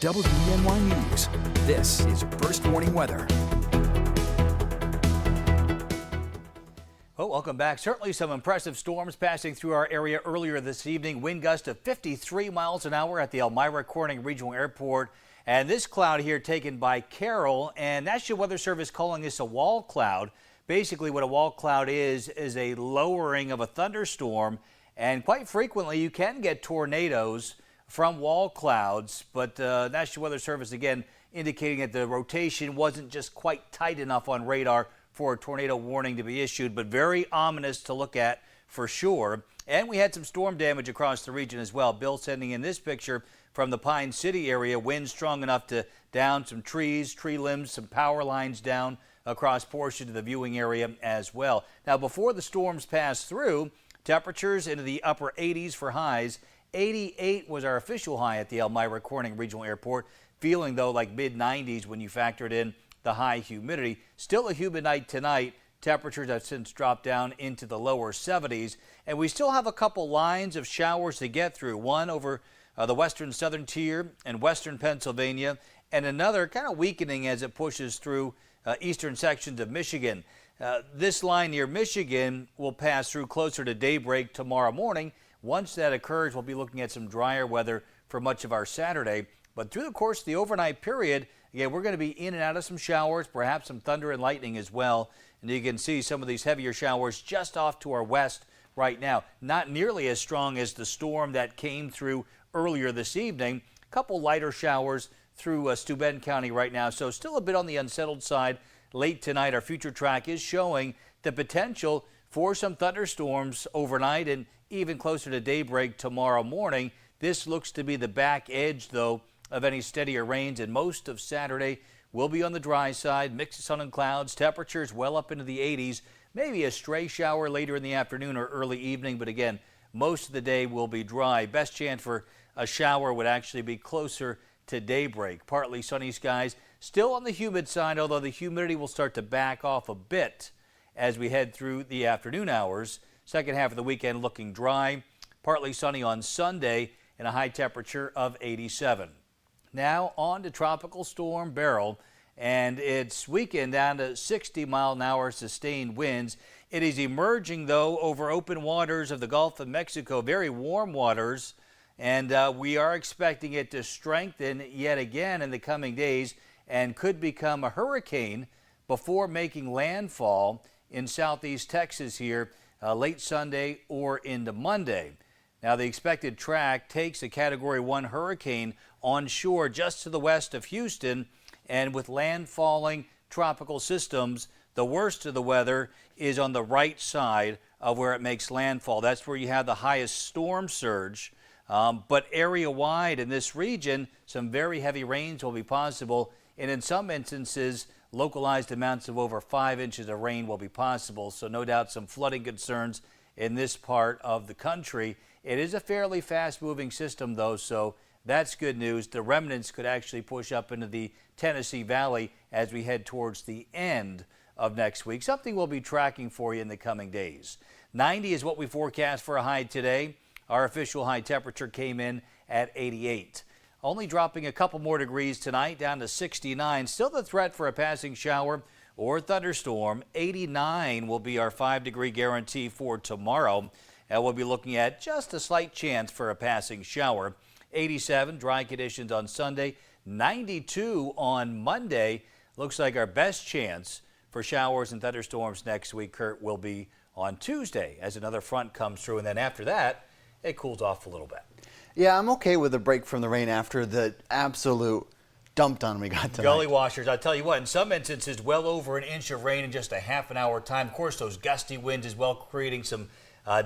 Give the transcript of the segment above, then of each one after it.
WENY News. This is First Warning Weather. Well, welcome back. Certainly some impressive storms passing through our area earlier this evening. Wind gust of 53 miles an hour at the Elmira Corning Regional Airport. And this cloud here taken by Carol, and National Weather Service calling this a wall cloud. Basically what a wall cloud is a lowering of a thunderstorm. And quite frequently you can get tornadoes from wall clouds, but National Weather Service again indicating that the rotation wasn't just quite tight enough on radar for a tornado warning to be issued, but very ominous to look at for sure. And we had some storm damage across the region as well. Bill sending in this picture from the Pine City area, wind strong enough to down some trees, tree limbs, some power lines down across portions of the viewing area as well. Now, before the storms pass through, temperatures into the upper 80s for highs. 88 was our official high at the Elmira Corning Regional Airport. Feeling, though, like mid-90s when you factored in the high humidity. Still a humid night tonight. Temperatures have since dropped down into the lower 70s. And we still have a couple lines of showers to get through. One over the western southern tier and western Pennsylvania, and another kind of weakening as it pushes through eastern sections of Michigan. This line near Michigan will pass through closer to daybreak tomorrow morning. Once that occurs, we'll be looking at some drier weather for much of our Saturday. But through the course of the overnight period, again, we're going to be in and out of some showers, perhaps some thunder and lightning as well. And you can see some of these heavier showers just off to our west right now. Not nearly as strong as the storm that came through earlier this evening. A couple lighter showers through Steuben County right now. So still a bit on the unsettled side. Late tonight, our future track is showing the potential for some thunderstorms overnight and even closer to daybreak tomorrow morning. This looks to be the back edge, though, of any steadier rains, and most of Saturday will be on the dry side. Mix of sun and clouds, temperatures well up into the 80s. Maybe a stray shower later in the afternoon or early evening, but again, most of the day will be dry. Best chance for a shower would actually be closer to daybreak. Partly sunny skies, still on the humid side, although the humidity will start to back off a bit as we head through the afternoon hours. Second half of the weekend looking dry, partly sunny on Sunday, and a high temperature of 87. Now on to Tropical Storm Beryl, and it's weakened down to 60-mile-an-hour sustained winds. It is emerging, though, over open waters of the Gulf of Mexico, very warm waters, and we are expecting it to strengthen yet again in the coming days and could become a hurricane before making landfall in southeast Texas here late Sunday or into Monday. Now, the expected track takes a Category 1 hurricane onshore just to the west of Houston, and with landfalling tropical systems, the worst of the weather is on the right side of where it makes landfall. That's where you have the highest storm surge. But area-wide in this region, some very heavy rains will be possible, and in some instances, localized amounts of over 5 inches of rain will be possible. So no doubt some flooding concerns in this part of the country. It is a fairly fast-moving system, though, so that's good news. The remnants could actually push up into the Tennessee Valley as we head towards the end of next week. Something we'll be tracking for you in the coming days. 90 is what we forecast for a high today. Our official high temperature came in at 88. Only dropping a couple more degrees tonight, down to 69. Still the threat for a passing shower or thunderstorm. 89 will be our 5-degree guarantee for tomorrow. And we'll be looking at just a slight chance for a passing shower. 87, dry conditions on Sunday. 92 on Monday. Looks like our best chance for showers and thunderstorms next week, Kurt, will be on Tuesday as another front comes through. And then after that, it cools off a little bit. Yeah, I'm okay with a break from the rain after the absolute dump on we got tonight. Gully washers, I'll tell you what, in some instances, well over an inch of rain in just a half an hour time. Of course, those gusty winds as well, creating some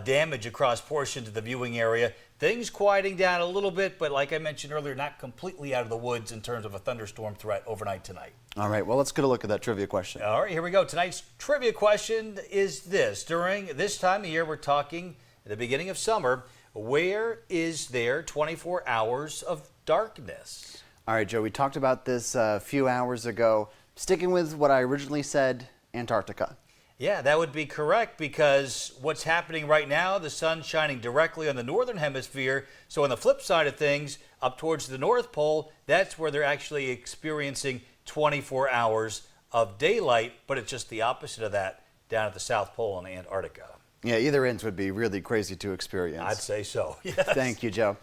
damage across portions of the viewing area. Things quieting down a little bit, but like I mentioned earlier, not completely out of the woods in terms of a thunderstorm threat overnight tonight. All right, well, let's get a look at that trivia question. All right, here we go. Tonight's trivia question is this. During this time of year, we're talking at the beginning of summer, where is there 24 hours of darkness? All right, Joe, we talked about this a few hours ago. Sticking with what I originally said, Antarctica. Yeah, that would be correct, because what's happening right now, the sun's shining directly on the northern hemisphere. So on the flip side of things, up towards the North Pole, that's where they're actually experiencing 24 hours of daylight, but it's just the opposite of that down at the South Pole in Antarctica. Yeah, either ends would be really crazy to experience. I'd say so. Yes. Thank you, Joe.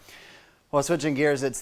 Well, switching gears, it's